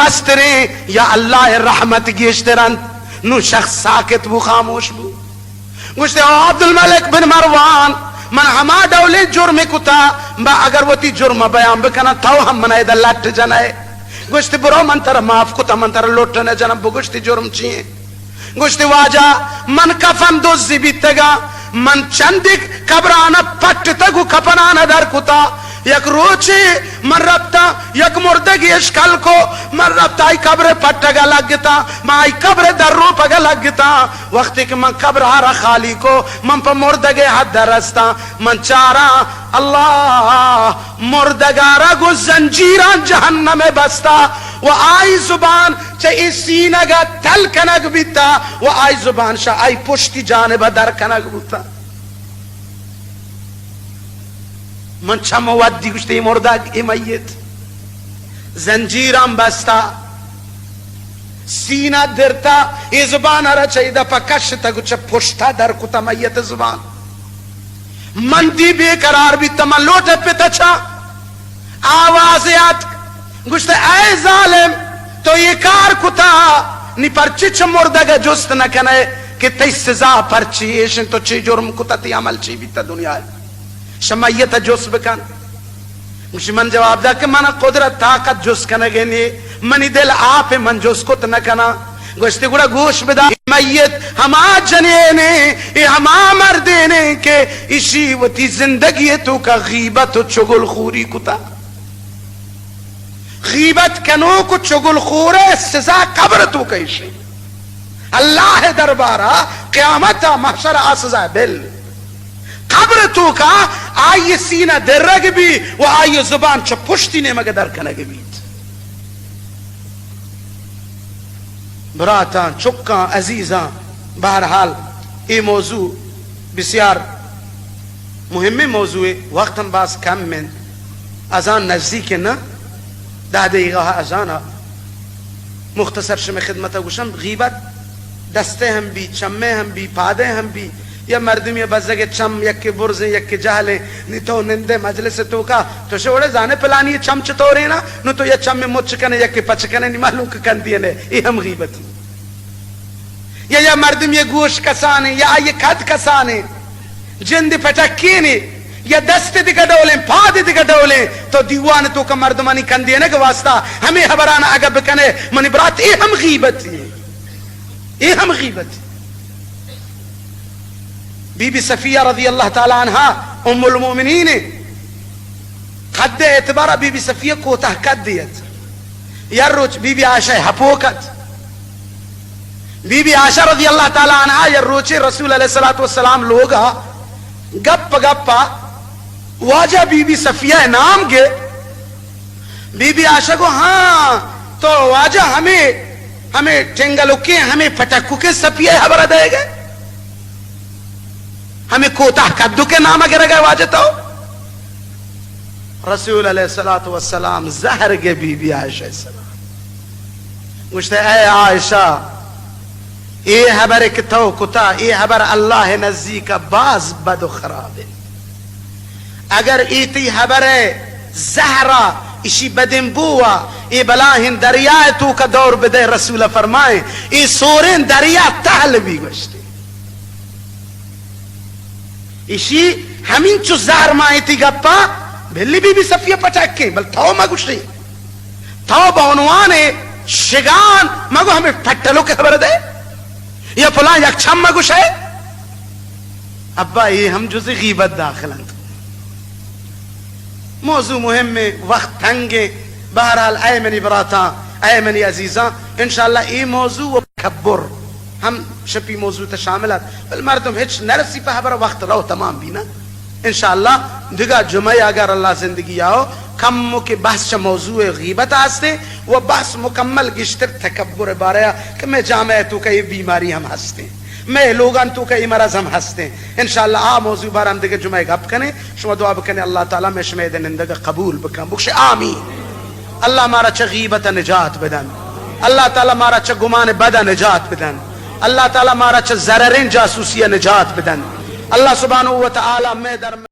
مستریں یا اللہ رحمت گیشترن نو شخص ساکت بو خاموش بو گوشتے او عبدالملک بن مروان من ہما ڈولے جرم کتا با اگر وہ تی جرم بیان بکنا تاو ہم منائے دا لٹ جنائے گوشتے برو من تر معاف کتا من تر لوٹنے جنم بو گوشتے جرم چیئے گوشتے واجہ من کفن دوزی بیتگا من چندک قبرانا پٹ تگو کپنانا در کتا یک روچی من ربتا یک مردگی اشکل کو من ربتا ای قبر پٹگا لگتا من ای قبر در رو پگا لگتا وقتی کہ من قبر ہارا خالی کو من پا مردگی حد درستا من چارا اللہ مردگارا گو زنجیران جہنم بستا و آئی زبان چا ای سینگا تل کنگ بیتا و آئی زبان شا آئی پشتی جانب در کنگ بیتا من چم ودی گوشتے مردگ ای میت زنجیرم بستا سینہ درتا ای زبان را چاہیدہ پا کشتا گوچہ پشتا در کتا میت زبان من دی بے قرار بیتا من لوٹے پیتا چھا آوازیات گوشتے اے ظالم تو یہ کار کتا نی پرچی چھ مردگ جست نکنے کہ تی سزا پرچی ایشن تو چی جرم کتا تی عمل چی بیتا دنیا ہے شمیت جس بکن مجھے من جواب دا کہ من قدرت طاقت جس کنگے نہیں منی دل آپ من جس کت نکنا گوشتے گوڑا گوش بدا میت ہما جنینے ہما مردینے کہ اسی وطی زندگی تو کا غیبت و چگل خوری کتا غیبت کنو کو چگل خورے سزا قبر تو کیشی اللہ دربارہ قیامت محشر آسزا بل قبر تو کا آئی سینہ در رگ بھی و آئی زبان چا پشتی نے مگہ در کنگ بیت براتان چکاں عزیزاں بہرحال یہ موضوع بسیار مهم موضوع وقت ہم باز کم من اذان نزدیک نا 10 دقیقہ اذان مختصر شم خدمت گوشم غیبت دستے ہم بھی چمے ہم بھی پادے ہم بھی یا مردم یا بزرگ چم یک کے برزیں یک کے جہلیں نی تو نندے مجلس تو کا تو شوڑے زانے پلانی چم چطورے نا نو تو یا چم میں مچ کنے یک کے پچ کنے نی معلوم کن دیے نے یہ ہم غیبت یا مردم یہ گوش کسانے یا یہ کھد کسانے جند پٹکینے یا دست دیگا ڈولیں پاد دیگا ڈولیں تو دیوان تو کا مردمانی کن دیے کے واسطہ ہمیں حبرانا اگر بکنے منی برات یہ ہم غیبت ہے یہ ہم غیبت ہے بی بی صفیہ رضی اللہ تعالی عنہ ام المومنین خد اعتبارہ بی بی صفیہ کوتہ کد دیت یر روچ بی بی عائشہ حپوکت بی بی عائشہ رضی اللہ تعالی عنہ یر روچ رسول علیہ السلام لوگا گپ گپا واجہ بی بی صفیہ نام گے بی بی عائشہ کو ہاں تو واجہ ہمیں ٹنگلوکے ہمیں پٹکوکے صفیہ حبرہ دے گئے ہمیں کوتاہ کدو کے نام اگر گئے واجتا ہو رسول علیہ السلام زہر گے بی بی عائشہ السلام گوشتے اے عائشہ اے حبر کتو کتا اے حبر اللہ نزدیک باز بد و خراب ہے اگر ایتی حبر زہرہ اسی بدن بوا اے بلاہن دریائے تو کا دور بدے رسول فرمائے اے سورین دریا تحل بھی گوشتے اسی ہمیں چو زہر مائیتی گپا بھلی بی بی صفیہ پچاکے بل تھو مگوش نہیں تھو بہنوانے شگان مگو ہمیں پھٹلو کے خبر دے یا پلان یک چھم مگوش ہے ابا یہ ہم جزی غیبت داخلند موضوع مهم میں وقت تنگے بہرحال اے منی براتا اے منی عزیزاں انشاءاللہ یہ موضوع و کبر ہم شپی موضوع تا شاملات بل مردم ہچ نرسی پہ برا وقت رو تمام بھی نا انشاءاللہ دگا جمعہ اگر اللہ زندگی آؤ کم کے بحث چا موضوع غیبت آستے وہ بحث مکمل گشتر تکبر باریا کہ میں جامع تو کا یہ بیماری ہم ہستے میں لوگان تو کا یہ مرض ہم ہستے انشاءاللہ آ موضوع بار ہم دگا جمعہ گپ کنے شما دعا بکنے اللہ تعالیٰ میں شما دن اندگا قبول بکن بکش آمین اللہ مارا چا غیبت نجات بدن اللہ تعالیٰ مارا چا گمان بدا نجات بدن اللہ تعالیٰ مارا چا ضررین جاسوسیہ نجات بدن اللہ سبحانہ وتعالی میں در